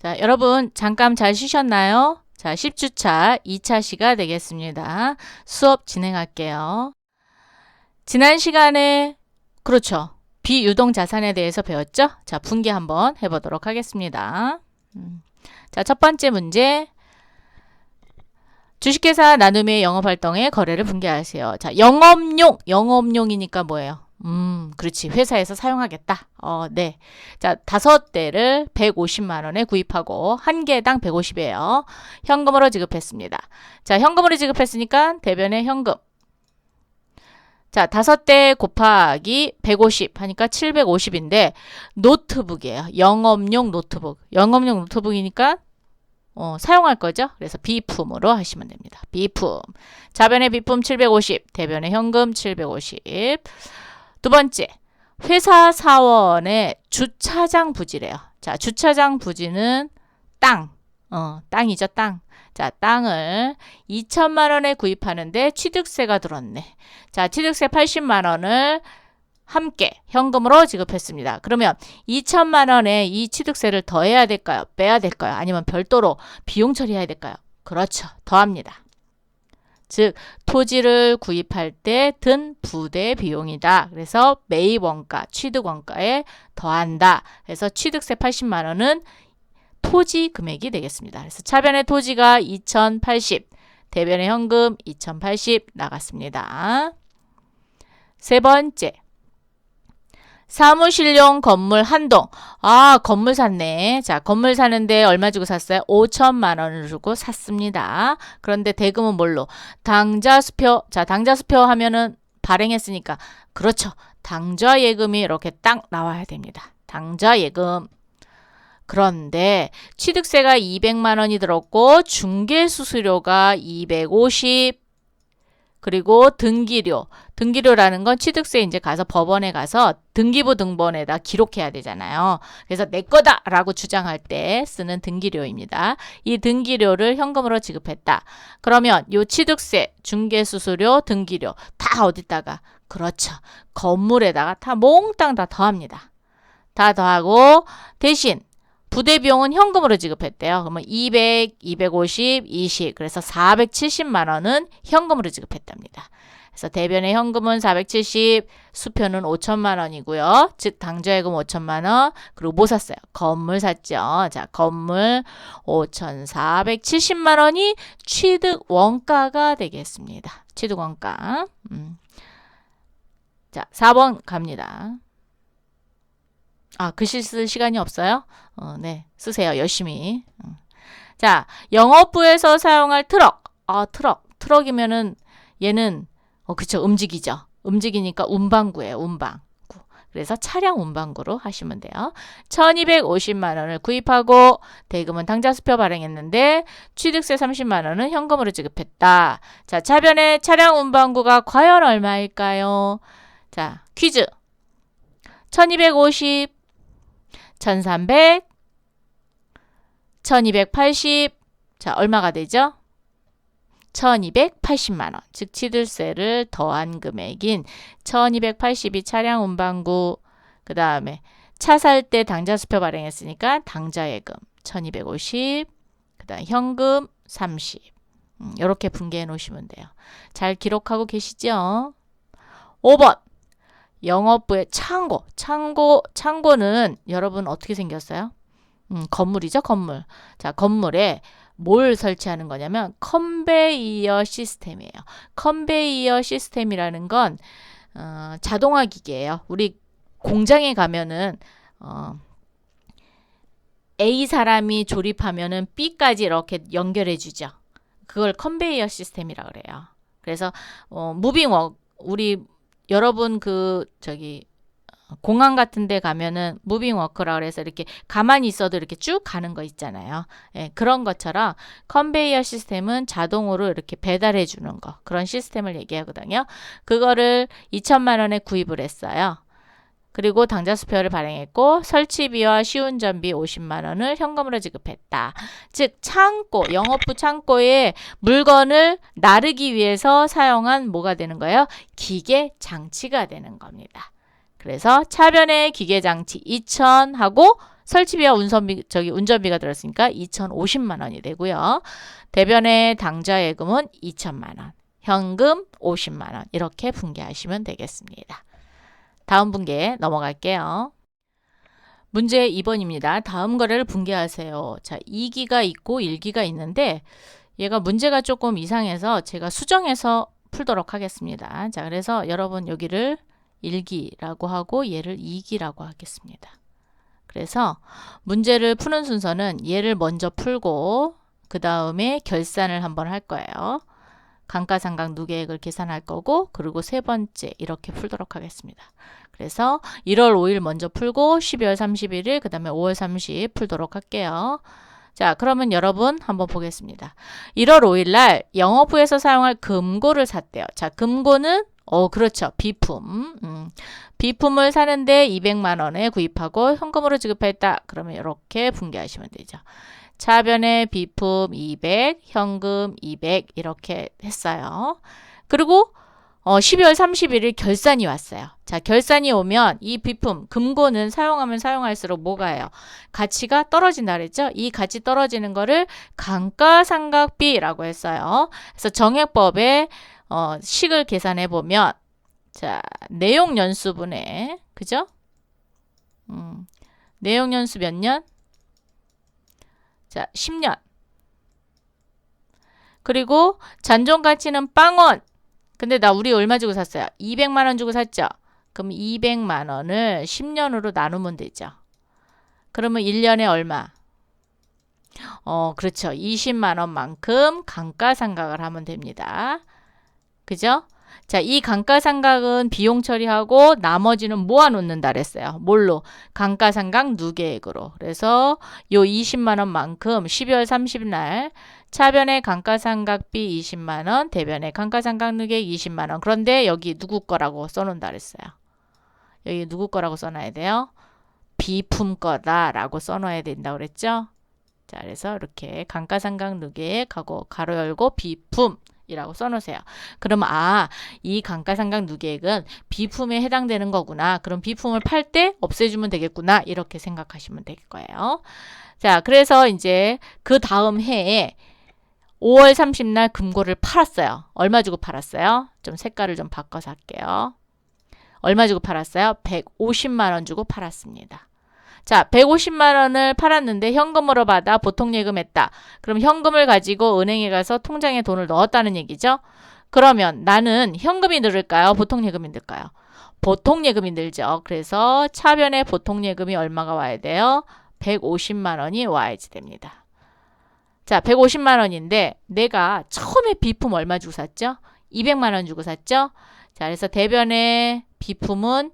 자, 여러분 잠깐 잘 쉬셨나요? 자, 10주차 2차 시가 되겠습니다. 수업 진행할게요. 지난 시간에 그렇죠. 비유동 자산에 대해서 배웠죠? 자, 분개 한번 해보도록 하겠습니다. 자, 첫 번째 문제. 주식회사 나눔의 영업활동에 거래를 분개하세요. 자, 영업용이니까 뭐예요? 그렇지. 회사에서 사용하겠다. 네. 자, 5대를 150만 원에 구입하고 한 개당 150이에요. 현금으로 지급했습니다. 자, 현금으로 지급했으니까 대변에 현금. 자, 5대 곱하기 150 하니까 750인데 노트북이에요. 영업용 노트북. 영업용 노트북이니까 사용할 거죠. 그래서 비품으로 하시면 됩니다. 비품. 자변의 비품 750, 대변의 현금 750. 두 번째, 회사 사원의 주차장 부지래요. 자, 주차장 부지는 땅. 땅이죠, 땅. 자, 땅을 2천만 원에 구입하는데 취득세가 들었네. 자, 취득세 80만 원을 함께 현금으로 지급했습니다. 그러면 2천만 원에 이 취득세를 더해야 될까요? 빼야 될까요? 아니면 별도로 비용 처리해야 될까요? 그렇죠. 더합니다. 즉 토지를 구입할 때 든 부대 비용이다. 그래서 매입 원가, 취득 원가에 더한다. 그래서 취득세 80만 원은 토지 금액이 되겠습니다. 그래서 차변의 토지가 2080, 대변의 현금 2080 나갔습니다. 세 번째. 사무실용 건물 한 동. 아, 건물 샀네. 자, 건물 사는데 얼마 주고 샀어요? 5천만 원을 주고 샀습니다. 그런데 대금은 뭘로? 당좌수표. 자, 당좌수표 하면은 발행했으니까. 그렇죠. 당좌예금이 이렇게 딱 나와야 됩니다. 당좌예금. 그런데 취득세가 200만 원이 들었고 중개수수료가 250, 그리고 등기료. 등기료라는 건 취득세 이제 가서 법원에 가서 등기부 등본에다 기록해야 되잖아요. 그래서 내 거다라고 주장할 때 쓰는 등기료입니다. 이 등기료를 현금으로 지급했다. 그러면 이 취득세, 중개수수료, 등기료 다 어디다가? 그렇죠. 건물에다가 다 몽땅 다 더합니다. 다 더하고 대신 부대 비용은 현금으로 지급했대요. 그러면 200, 250, 20. 그래서 470만 원은 현금으로 지급했답니다. 그래서 대변의 현금은 470, 수표는 5천만 원이고요. 즉 당좌예금 5천만 원. 그리고 뭐 샀어요? 건물 샀죠. 자, 건물 5,470만 원이 취득 원가가 되겠습니다. 취득 원가. 자, 4번 갑니다. 아, 글씨 쓸 시간이 없어요? 네, 쓰세요. 열심히. 자, 영업부에서 사용할 트럭. 트럭이면은 얘는 그쵸, 움직이죠. 움직이니까 운반구예요. 운반구. 그래서 차량 운반구로 하시면 돼요. 1250만 원을 구입하고 대금은 당좌수표 발행했는데 취득세 30만 원은 현금으로 지급했다. 자, 차변의 차량 운반구가 과연 얼마일까요? 자, 퀴즈. 1250, 1300, 1280. 자, 얼마가 되죠? 1280만 원. 즉 취득세를 더한 금액인 1280이 차량 운반구, 그 다음에 차 살 때 당좌수표 발행했으니까 당좌예금 1250, 그 다음 현금 30. 이렇게 분개해 놓으시면 돼요. 잘 기록하고 계시죠? 5번. 영업부의 창고. 창고는 여러분 어떻게 생겼어요? 건물이죠, 건물. 자, 건물에 뭘 설치하는 거냐면 컨베이어 시스템이에요. 컨베이어 시스템이라는 건 자동화 기계예요. 우리 공장에 가면은 A 사람이 조립하면은 B까지 이렇게 연결해 주죠. 그걸 컨베이어 시스템이라고 그래요. 그래서 무빙워크, 우리 여러분 공항 같은 데 가면은 무빙 워크라 그래서 이렇게 가만히 있어도 이렇게 쭉 가는 거 있잖아요. 예, 그런 것처럼 컨베이어 시스템은 자동으로 이렇게 배달해 주는 거. 그런 시스템을 얘기하거든요. 그거를 2천만 원에 구입을 했어요. 그리고 당좌수표를 발행했고 설치비와 시운전비 50만 원을 현금으로 지급했다. 즉 창고, 영업부 창고에 물건을 나르기 위해서 사용한 뭐가 되는 거예요? 기계 장치가 되는 겁니다. 그래서 차변의 기계장치 2,000 하고 설치비와 운전비가 들었으니까 2,050만 원이 되고요. 대변의 당좌 예금은 2천만 원, 현금 50만 원 이렇게 분개하시면 되겠습니다. 다음 분개 넘어갈게요. 문제 2번입니다. 다음 거래를 분개하세요. 자, 2기가 있고 1기가 있는데 얘가 문제가 조금 이상해서 제가 수정해서 풀도록 하겠습니다. 자, 그래서 여러분 여기를 1기라고 하고 얘를 2기라고 하겠습니다. 그래서 문제를 푸는 순서는 얘를 먼저 풀고 그 다음에 결산을 한번 할 거예요. 감가상각 누계액을 계산할 거고 그리고 세 번째 이렇게 풀도록 하겠습니다. 그래서 1월 5일 먼저 풀고 12월 31일 그 다음에 5월 30일 풀도록 할게요. 자, 그러면 여러분 한번 보겠습니다. 1월 5일 날 영업부에서 사용할 금고를 샀대요. 자, 금고는 그렇죠. 비품. 비품을 사는데 200만 원에 구입하고 현금으로 지급했다. 그러면 이렇게 분개하시면 되죠. 차변에 비품 200, 현금 200 이렇게 했어요. 그리고 12월 31일 결산이 왔어요. 자, 결산이 오면 이 비품, 금고는 사용하면 사용할수록 뭐가요? 가치가 떨어진다 그랬죠? 이 가치 떨어지는 거를 감가상각비라고 했어요. 그래서 정액법에 식을 계산해 보면 자, 내용연수분의 그죠? 내용연수 몇 년? 자, 10년. 그리고 잔존가치는 빵원. 근데 우리 얼마 주고 샀어요? 200만 원 주고 샀죠? 그럼 200만 원을 10년으로 나누면 되죠. 그러면 1년에 얼마? 그렇죠. 20만 원만큼 감가상각을 하면 됩니다. 그죠? 자, 이 감가상각은 비용 처리하고 나머지는 모아놓는다 그랬어요. 뭘로? 감가상각 누계액으로. 그래서 요 20만 원만큼 12월 30일 날 차변의 감가상각비 20만 원, 대변의 감가상각 누계액 20만 원. 그런데 여기 누구 거라고 써놓는다 그랬어요. 여기 누구 거라고 써놔야 돼요? 비품 거다라고 써놔야 된다고 그랬죠? 자, 그래서 이렇게 감가상각 누계액하고 가로 열고 비품 이라고 써놓으세요. 그러면 이 감가상각 누계액은 비품에 해당되는 거구나. 그럼 비품을 팔 때 없애주면 되겠구나. 이렇게 생각하시면 될 거예요. 자, 그래서 이제 그 다음 해에 5월 30날 금고를 팔았어요. 얼마 주고 팔았어요? 좀 색깔을 좀 바꿔서 할게요. 얼마 주고 팔았어요? 150만 원 주고 팔았습니다. 자, 150만 원을 팔았는데 현금으로 받아 보통 예금했다. 그럼 현금을 가지고 은행에 가서 통장에 돈을 넣었다는 얘기죠. 그러면 나는 현금이 늘을까요? 보통 예금이 늘까요? 보통 예금이 늘죠. 그래서 차변에 보통 예금이 얼마가 와야 돼요? 150만 원이 와야지 됩니다. 자, 150만 원인데 내가 처음에 비품 얼마 주고 샀죠? 200만 원 주고 샀죠? 자, 그래서 대변의 비품은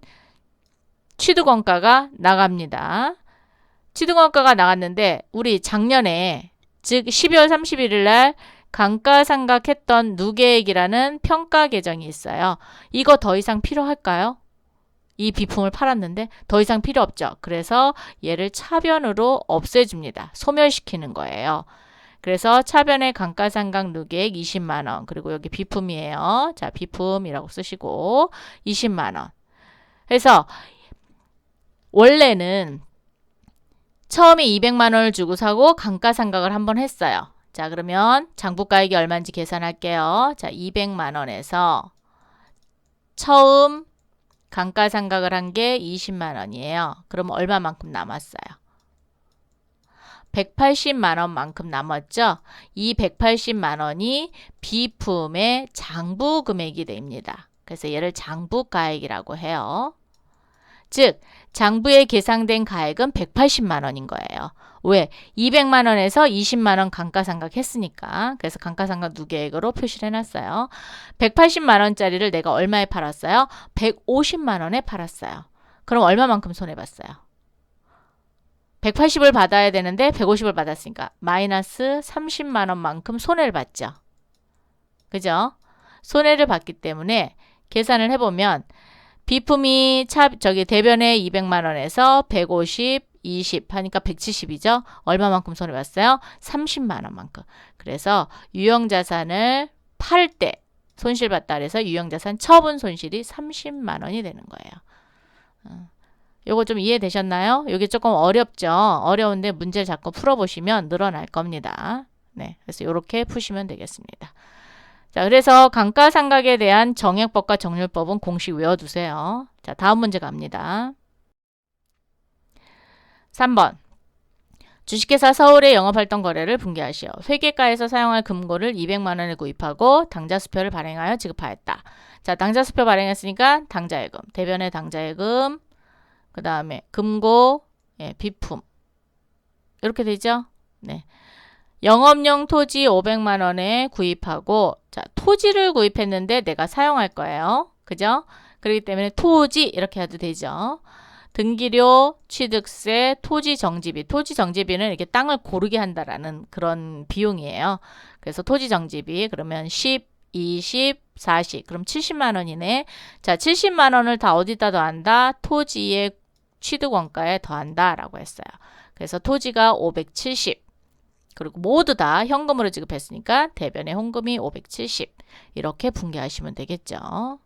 취득원가가 나갑니다. 취득원가가 나갔는데 우리 작년에 즉 12월 31일 날 감가상각했던 누계액이라는 평가 계정이 있어요. 이거 더 이상 필요할까요? 이 비품을 팔았는데 더 이상 필요 없죠. 그래서 얘를 차변으로 없애줍니다. 소멸시키는 거예요. 그래서 차변의 감가상각 누계액 20만 원 그리고 여기 비품이에요. 자, 비품이라고 쓰시고 20만 원. 그래서 원래는 처음에 200만 원을 주고 사고 감가상각을 한번 했어요. 자, 그러면 장부가액이 얼마인지 계산할게요. 자, 200만 원에서 처음 감가상각을 한 게 20만 원이에요. 그럼 얼마만큼 남았어요? 180만 원만큼 남았죠? 이 180만 원이 비품의 장부 금액이 됩니다. 그래서 얘를 장부가액이라고 해요. 즉 장부에 계상된 가액은 180만 원인 거예요. 왜? 200만 원에서 20만 원 감가상각 했으니까. 그래서 감가상각 누계액으로 표시를 해놨어요. 180만 원짜리를 내가 얼마에 팔았어요? 150만 원에 팔았어요. 그럼 얼마만큼 손해봤어요? 180을 받아야 되는데 150을 받았으니까 마이너스 30만 원만큼 손해를 봤죠. 그죠? 손해를 봤기 때문에 계산을 해보면 비품이 대변에 200만 원에서 150, 20 하니까 170이죠. 얼마만큼 손해봤어요? 30만 원만큼. 그래서 유형자산을 팔 때 손실봤다 그래서 유형자산 처분 손실이 30만 원이 되는 거예요. 요거 좀 이해되셨나요? 요게 조금 어렵죠? 어려운데 문제를 자꾸 풀어보시면 늘어날 겁니다. 네, 그래서 요렇게 푸시면 되겠습니다. 자, 그래서 감가상각에 대한 정액법과 정률법은 공식 외워두세요. 자, 다음 문제 갑니다. 3번. 주식회사 서울의 영업활동 거래를 분기하시오. 회계가에서 사용할 금고를 200만 원에 구입하고 당좌수표를 발행하여 지급하였다. 자, 당좌수표 발행했으니까 당좌예금, 대변의 당좌예금, 그 다음에 금고, 예, 비품 이렇게 되죠. 네. 영업용 토지 500만 원에 구입하고, 자, 토지를 구입했는데 내가 사용할 거예요. 그죠? 그렇기 때문에 토지 이렇게 해도 되죠. 등기료, 취득세, 토지 정지비. 토지 정지비는 이렇게 땅을 고르게 한다라는 그런 비용이에요. 그래서 토지 정지비 그러면 10, 20, 40 그럼 70만 원이네. 자, 70만 원을 다 어디다 더한다? 토지의 취득원가에 더한다 라고 했어요. 그래서 토지가 570 그리고 모두 다 현금으로 지급했으니까 대변의 현금이 570 이렇게 분기하시면 되겠죠.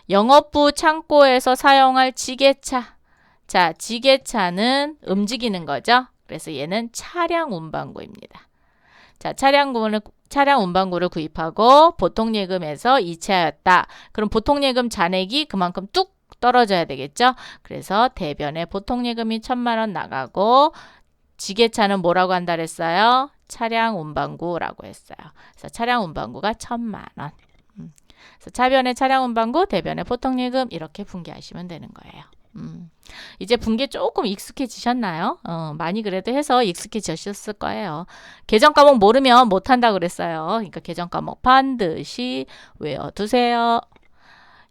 영업부 창고에서 사용할 지게차. 자, 지게차는 움직이는 거죠. 그래서 얘는 차량 운반구입니다. 자, 차량 운반구를 구입하고 보통예금에서 이체하였다. 그럼 보통예금 잔액이 그만큼 뚝 떨어져야 되겠죠. 그래서 대변에 보통예금이 1000만 원 나가고 지게차는 뭐라고 한다 그랬어요? 차량 운반구라고 했어요. 그래서 차량 운반구가 1000만 원. 그래서 차변의 차량 운반구, 대변의 보통예금 이렇게 분기하시면 되는 거예요. 이제 분기 조금 익숙해지셨나요? 많이 그래도 해서 익숙해지셨을 거예요. 계정 과목 모르면 못한다 그랬어요. 그러니까 계정 과목 반드시 외워두세요.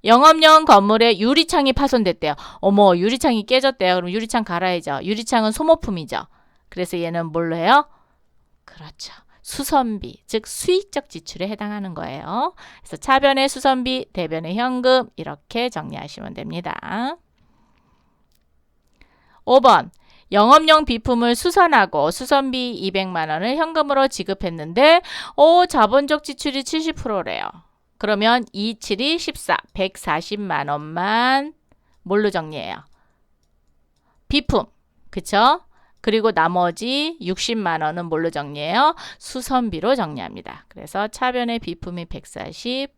영업용 건물에 유리창이 파손됐대요. 어머, 유리창이 깨졌대요. 그럼 유리창 갈아야죠. 유리창은 소모품이죠. 그래서 얘는 뭘로 해요? 그렇죠. 수선비, 즉 수익적 지출에 해당하는 거예요. 그래서 차변의 수선비, 대변의 현금 이렇게 정리하시면 됩니다. 5번. 영업용 비품을 수선하고 수선비 200만 원을 현금으로 지급했는데 자본적 지출이 70%래요. 그러면 2, 7이 14, 140만 원만 뭘로 정리해요? 비품, 그쵸? 그리고 나머지 60만 원은 뭘로 정리해요? 수선비로 정리합니다. 그래서 차변의 비품이 140,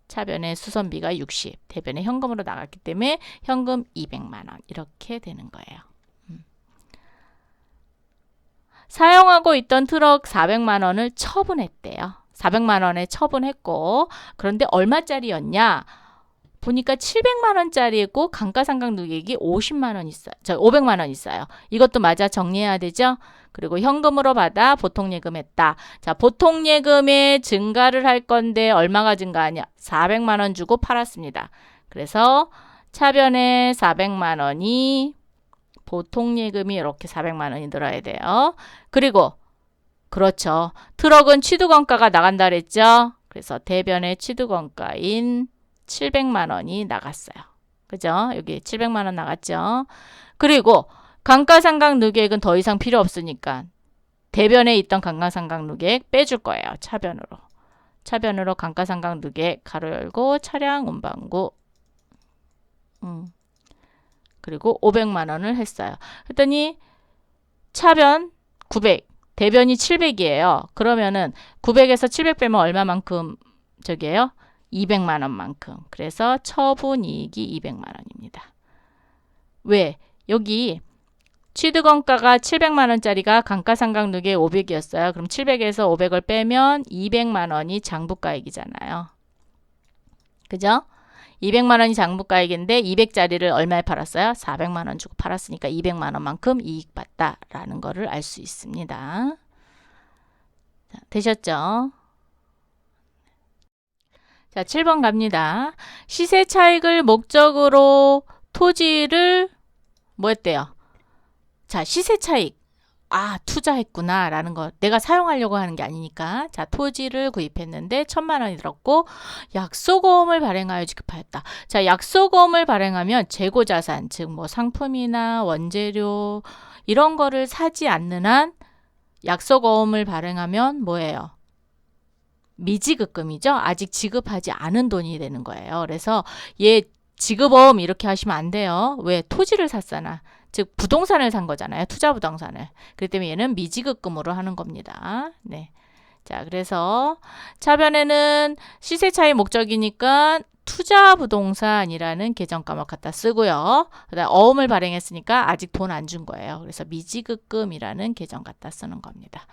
차변의 수선비가 60, 대변의 현금으로 나갔기 때문에 현금 200만 원 이렇게 되는 거예요. 사용하고 있던 트럭 400만 원을 처분했대요. 400만 원에 처분했고 그런데 얼마짜리였냐? 보니까 700만 원짜리고 감가상각 누계액이 50만 원 있어요. 500만 원 있어요. 이것도 맞아 정리해야 되죠? 그리고 현금으로 받아 보통예금했다. 자, 보통예금에 증가를 할 건데 얼마가 증가하냐? 400만 원 주고 팔았습니다. 그래서 차변에 400만 원이 보통예금이 이렇게 400만 원이 들어야 돼요. 그리고 그렇죠. 트럭은 취득원가가 나간다 그랬죠? 그래서 대변의 취득원가인 700만 원이 나갔어요. 그죠? 여기 700만 원 나갔죠? 그리고 감가상각 누계액은 더 이상 필요 없으니까 대변에 있던 감가상각 누계액 빼줄 거예요. 차변으로. 차변으로 감가상각 누계액 가로 열고 차량 운반구 그리고 500만 원을 했어요. 그랬더니 차변 900, 대변이 700이에요. 그러면은 900에서 700 빼면 얼마만큼 저기예요? 200만 원만큼. 그래서 처분이익이 200만 원입니다. 왜? 여기 취득원가가 700만 원짜리가 감가상각 누계 500이었어요. 그럼 700에서 500을 빼면 200만 원이 장부가액이잖아요. 그죠? 200만 원이 장부가액인데 200짜리를 얼마에 팔았어요? 400만 원 주고 팔았으니까 200만 원만큼 이익 봤다라는 거를 알 수 있습니다. 자, 되셨죠? 자, 7번 갑니다. 시세 차익을 목적으로 토지를 뭐 했대요? 자, 시세 차익. 투자했구나 라는 거. 내가 사용하려고 하는 게 아니니까. 자, 토지를 구입했는데 1000만 원이 들었고 약소보험을 발행하여 지급하였다. 자, 약소보험을 발행하면 재고자산, 즉 뭐 상품이나 원재료 이런 거를 사지 않는 한 약소보험을 발행하면 뭐예요? 미지급금이죠. 아직 지급하지 않은 돈이 되는 거예요. 그래서 얘 지급어음 이렇게 하시면 안 돼요. 왜? 토지를 샀잖아. 즉 부동산을 산 거잖아요. 투자 부동산을. 그렇기 때문에 얘는 미지급금으로 하는 겁니다. 네. 자, 그래서 차변에는 시세 차이 목적이니까 투자 부동산이라는 계정값을 갖다 쓰고요. 그다음 어음을 발행했으니까 아직 돈 안 준 거예요. 그래서 미지급금이라는 계정 갖다 쓰는 겁니다.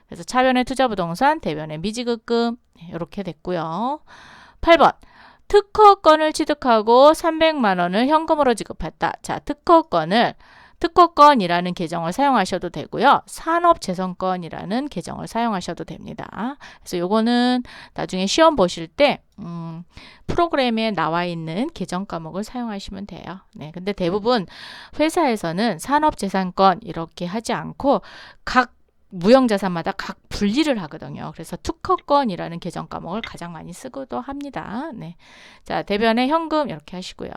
그래서 차변의 투자 부동산, 대변의 미지급금 이렇게 됐고요. 8번. 특허권을 취득하고 300만 원을 현금으로 지급했다. 자, 특허권이라는 계정을 사용하셔도 되고요. 산업재선권이라는 계정을 사용하셔도 됩니다. 그래서 요거는 나중에 시험 보실 때 프로그램에 나와 있는 계정 과목을 사용하시면 돼요. 네, 근데 대부분 회사에서는 산업재산권 이렇게 하지 않고 각 무형자산마다 각 분리를 하거든요. 그래서 특허권이라는 계정 과목을 가장 많이 쓰기도 합니다. 네. 자, 대변에 현금 이렇게 하시고요.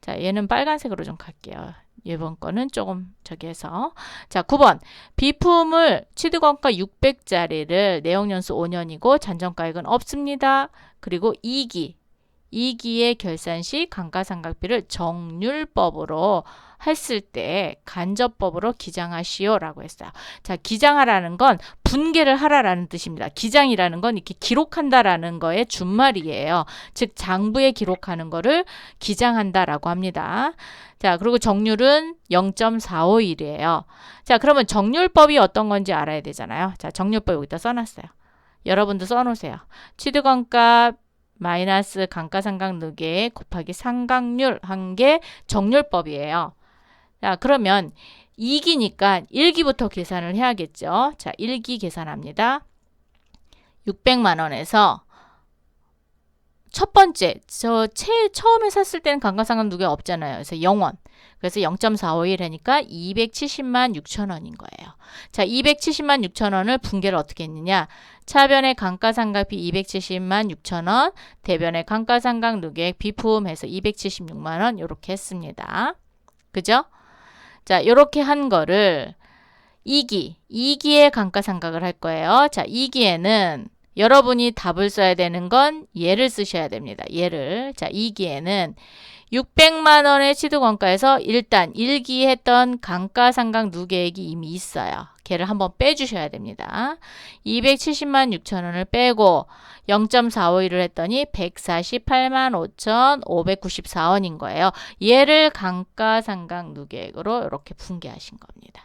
자, 얘는 빨간색으로 좀 갈게요. 이번 거는 조금 저기 해서. 자, 9번. 비품을 취득원가 600짜리를 내역연수 5년이고 잔존가액은 없습니다. 그리고 2기의 결산 시 감가상각비를 정률법으로 했을 때 간접법으로 기장하시오라고 했어요. 자, 기장하라는 건 분계를 하라라는 뜻입니다. 기장이라는 건 이렇게 기록한다라는 거의 준말이에요. 즉 장부에 기록하는 거를 기장한다라고 합니다. 자, 그리고 정률은 0.451이에요. 자, 그러면 정률법이 어떤 건지 알아야 되잖아요. 자, 정률법 여기다 써놨어요. 여러분도 써놓으세요. 취득원가 마이너스 감가상각 누계 곱하기 상각률 한 게 정률법이에요. 자, 그러면 2기니까 1기부터 계산을 해야겠죠. 자, 1기 계산합니다. 600만 원에서 첫 번째, 제일 처음에 샀을 때는 감가상각 누계 없잖아요. 그래서 0원. 그래서 0.451 하니까 270만 6천 원인 거예요. 자, 270만 6천 원을 분계를 어떻게 했느냐. 차변의 감가상각비 270만 6천 원, 대변의 감가상각 누계액 비품해서 276만 원 이렇게 했습니다. 그죠? 자, 이렇게 한 거를 2기에 감가상각을 할 거예요. 자, 2기에는 여러분이 답을 써야 되는 건 얘를 쓰셔야 됩니다. 얘를. 자, 2기에는 600만 원의 취득원가에서 일단 1기 했던 감가상각 누계액이 이미 있어요. 걔를 한번 빼주셔야 됩니다. 270만 6천 원을 빼고 0.451을 했더니 148만 5,594원인 거예요. 얘를 감가상각 누계액으로 이렇게 분계하신 겁니다.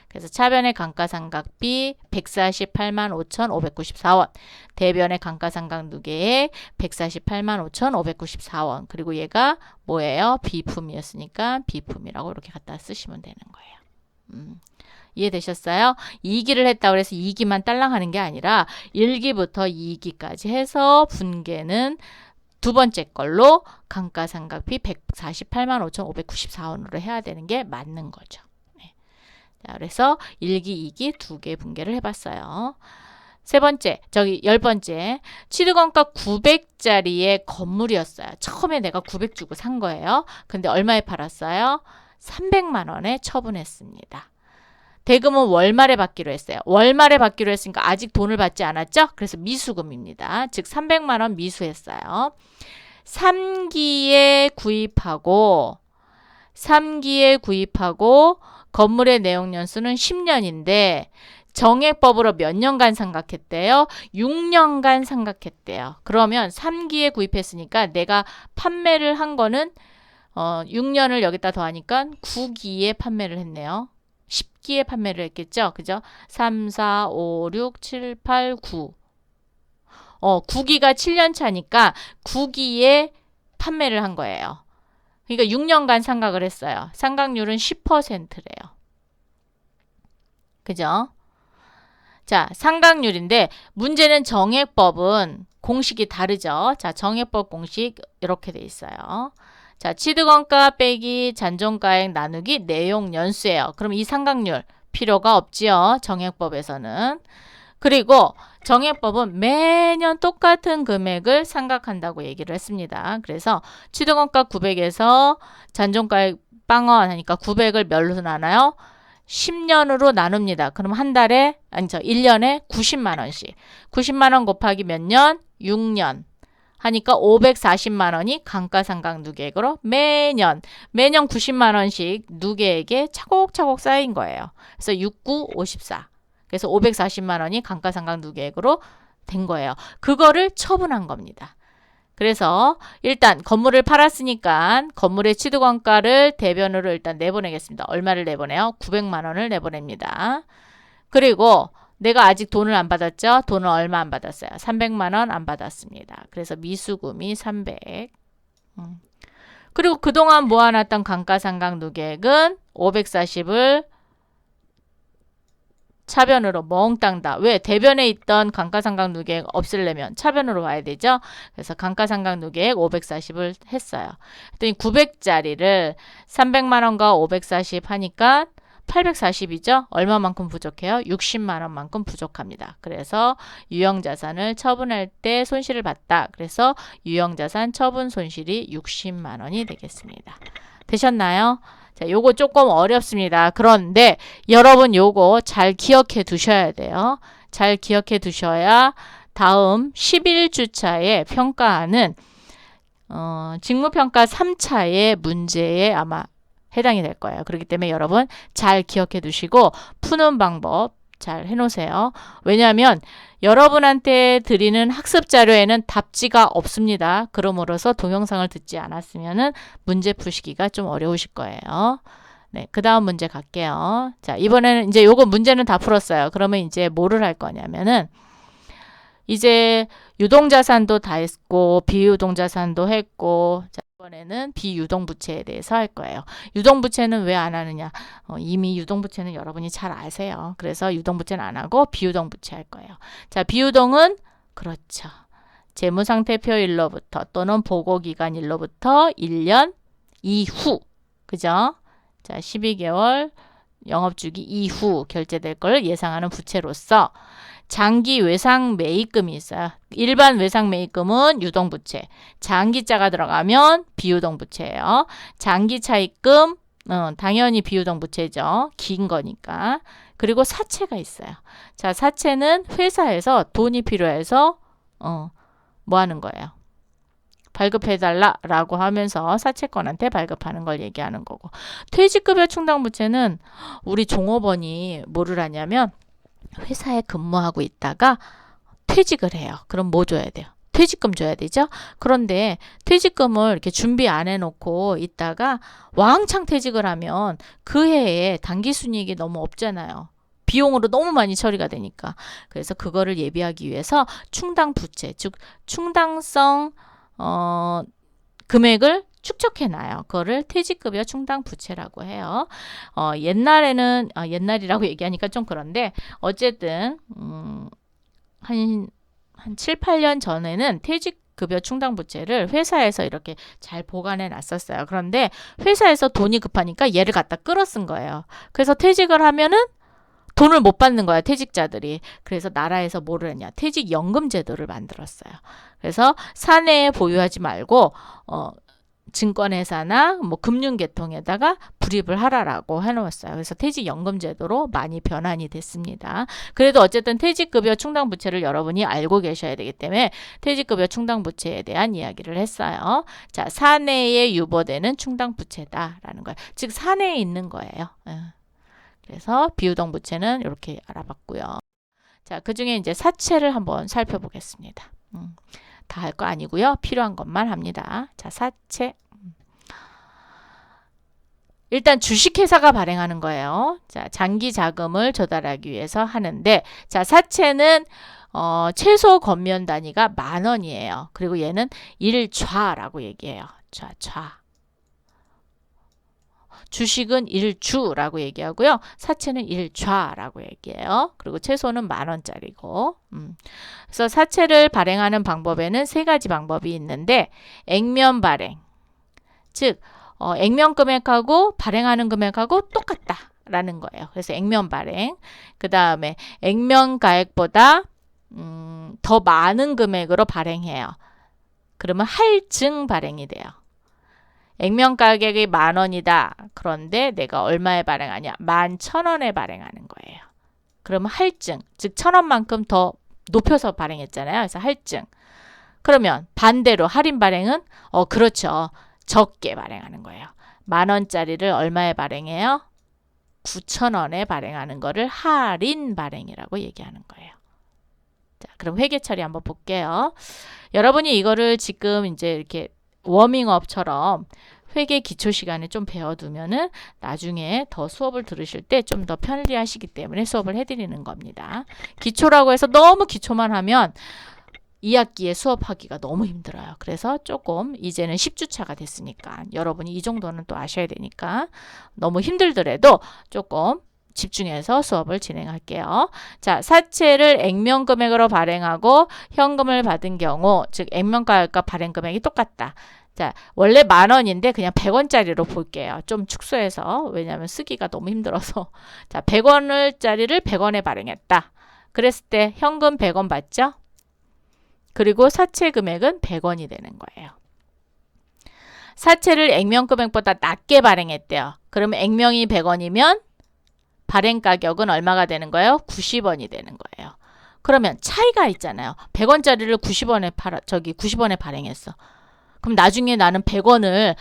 그래서 차변의 감가상각비 148만 5,594원, 대변의 감가상각 누계액 148만 5,594원. 그리고 얘가 뭐예요? 비품이었으니까 비품이라고 이렇게 갖다 쓰시면 되는 거예요. 이해되셨어요? 2기를 했다고 해서 2기만 딸랑하는 게 아니라 1기부터 2기까지 해서 분계는 두 번째 걸로 감가상각비 148만 5,594원으로 해야 되는 게 맞는 거죠. 자, 그래서 1기, 2기 두 개 분계를 해봤어요. 세 번째, 10번째. 취득원가 900짜리의 건물이었어요. 처음에 내가 900 주고 산 거예요. 근데 얼마에 팔았어요? 300만 원에 처분했습니다. 대금은 월말에 받기로 했어요. 월말에 받기로 했으니까 아직 돈을 받지 않았죠? 그래서 미수금입니다. 즉 300만 원 미수했어요. 3기에 구입하고 건물의 내역연수는 10년인데 정액법으로 몇 년간 상각했대요? 6년간 상각했대요. 그러면 3기에 구입했으니까 내가 판매를 한 거는 6년을 여기다 더하니까 9기에 판매를 했네요. 10기에 판매를 했겠죠? 그죠? 3, 4, 5, 6, 7, 8, 9. 9기가 7년 차니까 9기에 판매를 한 거예요. 그러니까 6년간 상각을 했어요. 상각률은 10%래요. 그죠? 자, 상각률인데 문제는 정액법은 공식이 다르죠. 자, 정액법 공식 이렇게 돼 있어요. 자, 취득원가 빼기 잔존가액 나누기 내용연수예요. 그럼 이 상각률 필요가 없지요. 정액법에서는. 그리고 정액법은 매년 똑같은 금액을 상각한다고 얘기를 했습니다. 그래서 취득원가 900에서 잔존가액 빵원 하니까 900을 몇로 나눠요? 10년으로 나눕니다. 그럼 한 달에, 1년에 90만 원씩. 90만 원 곱하기 몇 년? 6년. 하니까 540만 원이 감가상각 누계액으로 매년 90만 원씩 누계액에 차곡차곡 쌓인 거예요. 그래서 69, 54. 그래서 540만 원이 감가상각 누계액으로 된 거예요. 그거를 처분한 겁니다. 그래서 일단 건물을 팔았으니까 건물의 취득원가를 대변으로 일단 내보내겠습니다. 얼마를 내보내요? 900만 원을 내보냅니다. 그리고 내가 아직 돈을 안 받았죠? 돈을 얼마 안 받았어요? 300만 원 안 받았습니다. 그래서 미수금이 300. 그리고 그동안 모아놨던 감가상각 누계액은 540을 차변으로 멍땅 다. 왜? 대변에 있던 감가상각 누계액 없애려면 차변으로 와야 되죠. 그래서 감가상각 누계액 540을 했어요. 그랬더니 900짜리를 300만 원과 540 하니까 840이죠. 얼마만큼 부족해요? 60만 원만큼 부족합니다. 그래서 유형자산을 처분할 때 손실을 봤다. 그래서 유형자산 처분 손실이 60만 원이 되겠습니다. 되셨나요? 자, 요거 조금 어렵습니다. 그런데 여러분 요거 잘 기억해 두셔야 돼요. 잘 기억해 두셔야 다음 11주차에 평가하는 직무평가 3차의 문제에 아마 해당이 될 거예요. 그렇기 때문에 여러분 잘 기억해 두시고 푸는 방법 잘 해놓으세요. 왜냐하면 여러분한테 드리는 학습 자료에는 답지가 없습니다. 그러므로서 동영상을 듣지 않았으면 문제 푸시기가 좀 어려우실 거예요. 네, 그 다음 문제 갈게요. 자, 이번에는 이제 요거 문제는 다 풀었어요. 그러면 이제 뭐를 할 거냐면은 이제 유동자산도 다 했고 비유동자산도 했고 자, 이번에는 비유동부채에 대해서 할 거예요. 유동부채는 왜 안 하느냐? 이미 유동부채는 여러분이 잘 아세요. 그래서 유동부채는 안 하고 비유동부채 할 거예요. 자, 비유동은 그렇죠. 재무상태표일로부터 또는 보고기간일로부터 1년 이후 그죠? 자, 12개월 영업주기 이후 결제될 걸 예상하는 부채로서 장기 외상 매입금이 있어요. 일반 외상 매입금은 유동부채. 장기자가 들어가면 비유동부채예요. 장기 차입금 당연히 비유동부채죠. 긴 거니까. 그리고 사채가 있어요. 자, 사채는 회사에서 돈이 필요해서 뭐 하는 거예요? 발급해달라라고 하면서 사채권한테 발급하는 걸 얘기하는 거고. 퇴직급여 충당부채는 우리 종업원이 뭐를 하냐면 회사에 근무하고 있다가 퇴직을 해요. 그럼 뭐 줘야 돼요? 퇴직금 줘야 되죠? 그런데 퇴직금을 이렇게 준비 안 해놓고 있다가 왕창 퇴직을 하면 그 해에 당기순이익이 너무 없잖아요. 비용으로 너무 많이 처리가 되니까. 그래서 그거를 예비하기 위해서 충당부채, 즉 충당성 금액을 축적해놔요. 그거를 퇴직급여 충당부채라고 해요. 옛날에는 옛날이라고 얘기하니까 좀 그런데 어쨌든 한 7, 8년 전에는 퇴직급여 충당부채를 회사에서 이렇게 잘 보관해 놨었어요. 그런데 회사에서 돈이 급하니까 얘를 갖다 끌어 쓴 거예요. 그래서 퇴직을 하면은 돈을 못 받는 거야, 퇴직자들이. 그래서 나라에서 뭐를 했냐? 퇴직연금 제도를 만들었어요. 그래서 사내에 보유하지 말고 증권회사나 뭐 금융계통에다가 불입을 하라라고 해놓았어요. 그래서 퇴직연금 제도로 많이 변환이 됐습니다. 그래도 어쨌든 퇴직급여 충당부채를 여러분이 알고 계셔야 되기 때문에 퇴직급여 충당부채에 대한 이야기를 했어요. 자, 사내에 유보되는 충당부채다라는 거예요. 즉 사내에 있는 거예요. 그래서 비유동부채는 이렇게 알아봤고요. 자, 그 중에 이제 사채를 한번 살펴보겠습니다. 다 할 거 아니고요. 필요한 것만 합니다. 자, 사채. 일단 주식회사가 발행하는 거예요. 자, 장기 자금을 조달하기 위해서 하는데, 자, 사채는 최소 건면 단위가 10,000원이에요. 그리고 얘는 1좌라고 얘기해요. 좌. 주식은 1주라고 얘기하고요. 사채는 1좌라고 얘기해요. 그리고 최소는 10,000원짜리고. 그래서 사채를 발행하는 방법에는 3가지 방법이 있는데 액면 발행. 즉 액면 금액하고 발행하는 금액하고 똑같다라는 거예요. 그래서 액면 발행. 그 다음에 액면 가액보다 더 많은 금액으로 발행해요. 그러면 할증 발행이 돼요. 액면 가격이 10,000원이다. 그런데 내가 얼마에 발행하냐? 11,000원에 발행하는 거예요. 그러면 할증, 즉 1,000원만큼 더 높여서 발행했잖아요. 그래서 할증. 그러면 반대로 할인 발행은 그렇죠. 적게 발행하는 거예요. 10,000원짜리를 얼마에 발행해요? 9,000원에 발행하는 거를 할인 발행이라고 얘기하는 거예요. 자, 그럼 회계 처리 한번 볼게요. 여러분이 이거를 지금 이제 이렇게 워밍업처럼 회계 기초 시간에 좀 배워두면은 나중에 더 수업을 들으실 때 좀 더 편리하시기 때문에 수업을 해드리는 겁니다. 기초라고 해서 너무 기초만 하면 2학기에 수업하기가 너무 힘들어요. 그래서 조금 이제는 10주차가 됐으니까 여러분이 이 정도는 또 아셔야 되니까 너무 힘들더라도 조금 집중해서 수업을 진행할게요. 자, 사채를 액면 금액으로 발행하고 현금을 받은 경우, 즉 액면가액과 발행 금액이 똑같다. 자, 원래 10,000원인데 그냥 100원짜리로 볼게요. 좀 축소해서. 왜냐하면 쓰기가 너무 힘들어서. 자, 100원짜리를 100원에 발행했다. 그랬을 때 현금 100원 받죠? 그리고 사채 금액은 100원이 되는 거예요. 사채를 액면 금액보다 낮게 발행했대요. 그러면 액면이 100원이면 발행 가격은 얼마가 되는 거예요? 90원이 되는 거예요. 그러면 차이가 있잖아요. 100원짜리를 90원에 발행했어. 그럼 나중에 나는 100원을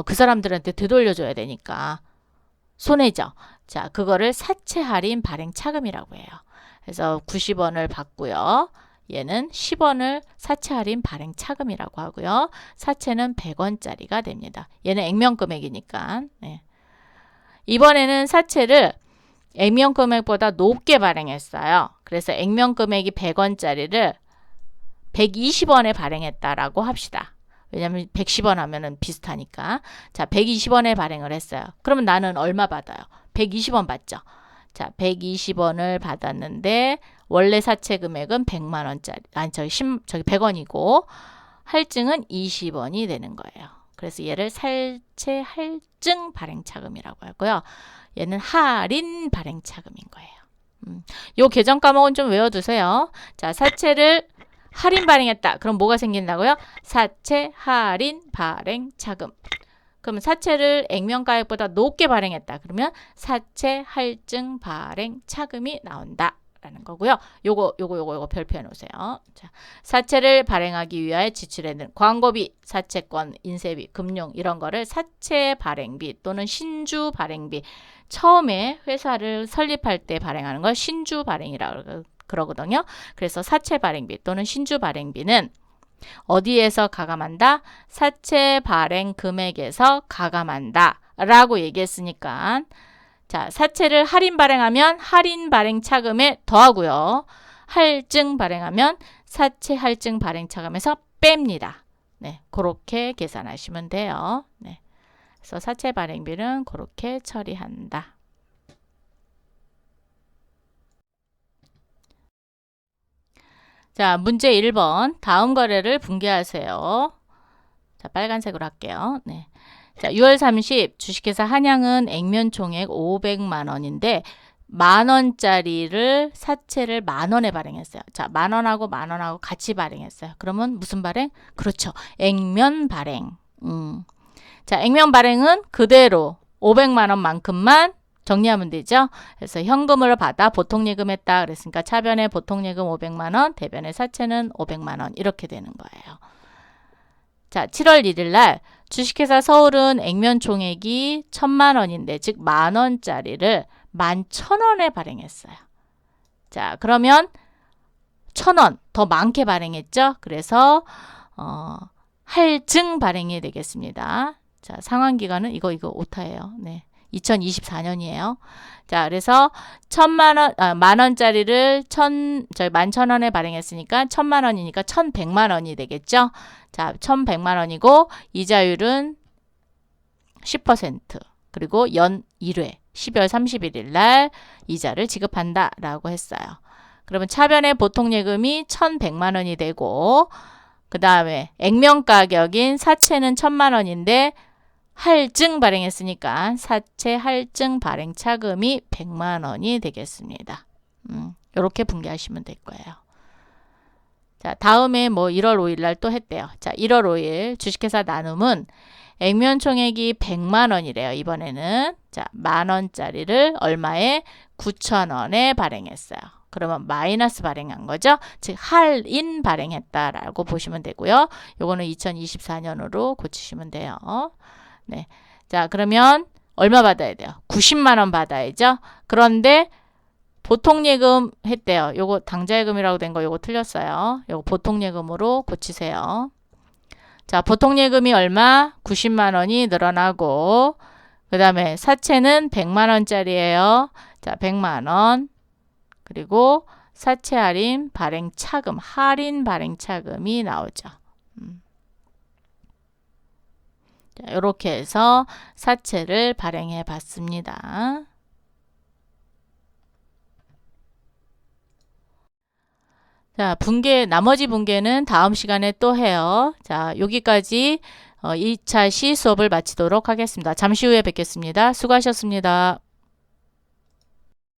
그 사람들한테 되돌려줘야 되니까 손해죠. 자, 그거를 사채 할인 발행 차금이라고 해요. 그래서 90원을 받고요. 얘는 10원을 사채 할인 발행 차금이라고 하고요. 사채는 100원짜리가 됩니다. 얘는 액면 금액이니까. 네. 이번에는 사채를 액면 금액보다 높게 발행했어요. 그래서 액면 금액이 100원짜리를 120원에 발행했다라고 합시다. 왜냐하면 110원 하면은 비슷하니까. 자, 120원에 발행을 했어요. 그러면 나는 얼마 받아요? 120원 받죠. 자, 120원을 받았는데 원래 사채 금액은 100만 원짜리. 아니 저기 100원이고 할증은 20원이 되는 거예요. 그래서 얘를 사채 할증 발행 차금이라고 하고요. 얘는 할인 발행 차금인 거예요. 요 계정 과목은 좀 외워두세요. 자, 사채를 할인 발행했다. 그럼 뭐가 생긴다고요? 사채 할인 발행 차금. 그러면 사채를 액면가액보다 높게 발행했다. 그러면 사채 할증 발행 차금이 나온다. 라는 거고요. 요거 별표해 놓으세요. 자, 사채를 발행하기 위하여 지출하는 광고비, 사채권, 인쇄비, 금융 이런 거를 사채 발행비 또는 신주 발행비. 처음에 회사를 설립할 때 발행하는 걸 신주 발행이라고 그러거든요. 그래서 사채 발행비 또는 신주 발행비는 어디에서 가감한다? 사채 발행 금액에서 가감한다. 라고 얘기했으니까 자, 사채를 할인 발행하면 할인 발행 차금에 더하고요. 할증 발행하면 사채 할증 발행 차금에서 뺍니다. 네, 그렇게 계산하시면 돼요. 네. 그래서 사채 발행비는 그렇게 처리한다. 자, 문제 1번. 다음 거래를 분기하세요. 자, 빨간색으로 할게요. 네. 자, 6월 30 주식회사 한양은 액면 총액 500만 원인데 10,000원짜리를 사채를 10,000원에 발행했어요. 자, 10,000원하고 같이 발행했어요. 그러면 무슨 발행? 그렇죠. 액면 발행. 자, 액면 발행은 그대로 500만 원만큼만 정리하면 되죠. 그래서 현금으로 받아 보통예금했다. 그랬으니까 차변에 보통예금 500만 원, 대변에 사채는 500만 원 이렇게 되는 거예요. 자, 7월 1일 날 주식회사 서울은 액면 총액이 1,000만 원인데 즉 10,000원짜리를 11,000원에 발행했어요. 자, 그러면 1,000원 더 많게 발행했죠. 그래서 할증 발행이 되겠습니다. 자, 상환기간은 이거 오타예요. 네. 2024년이에요. 자, 그래서 10,000원짜리를 11,000원에 발행했으니까 1,000만 원이니까 1,100만 원이 되겠죠. 자, 1,100만 원이고 이자율은 10% 그리고 연 1회 12월 31일 날 이자를 지급한다라고 했어요. 그러면 차변의 보통예금이 1,100만 원이 되고 그 다음에 액면 가격인 사채는 1,000만 원인데 할증 발행했으니까 사채 할증 발행 차금이 100만 원이 되겠습니다. 이렇게 분기하시면 될 거예요. 자, 다음에 1월 5일 날 또 했대요. 자, 1월 5일 주식회사 나눔은 액면 총액이 100만 원이래요. 이번에는 자, 10,000원짜리를 얼마에? 9,000원에 발행했어요. 그러면 마이너스 발행한 거죠. 즉 할인 발행했다라고 보시면 되고요. 요거는 2024년으로 고치시면 돼요. 네. 자, 그러면 얼마 받아야 돼요? 90만 원 받아야죠. 그런데 보통 예금 했대요. 요거 당좌 예금이라고 된 거 요거 틀렸어요. 요거 보통 예금으로 고치세요. 자, 보통 예금이 얼마? 90만 원이 늘어나고 그 다음에 사채는 100만 원짜리예요. 자, 100만 원. 그리고 사채 할인 발행 차금, 할인 발행 차금이 나오죠. 자, 이렇게 해서 사채를 발행해 봤습니다. 자, 나머지 분계는 다음 시간에 또 해요. 자, 여기까지 2차 시 수업을 마치도록 하겠습니다. 잠시 후에 뵙겠습니다. 수고하셨습니다.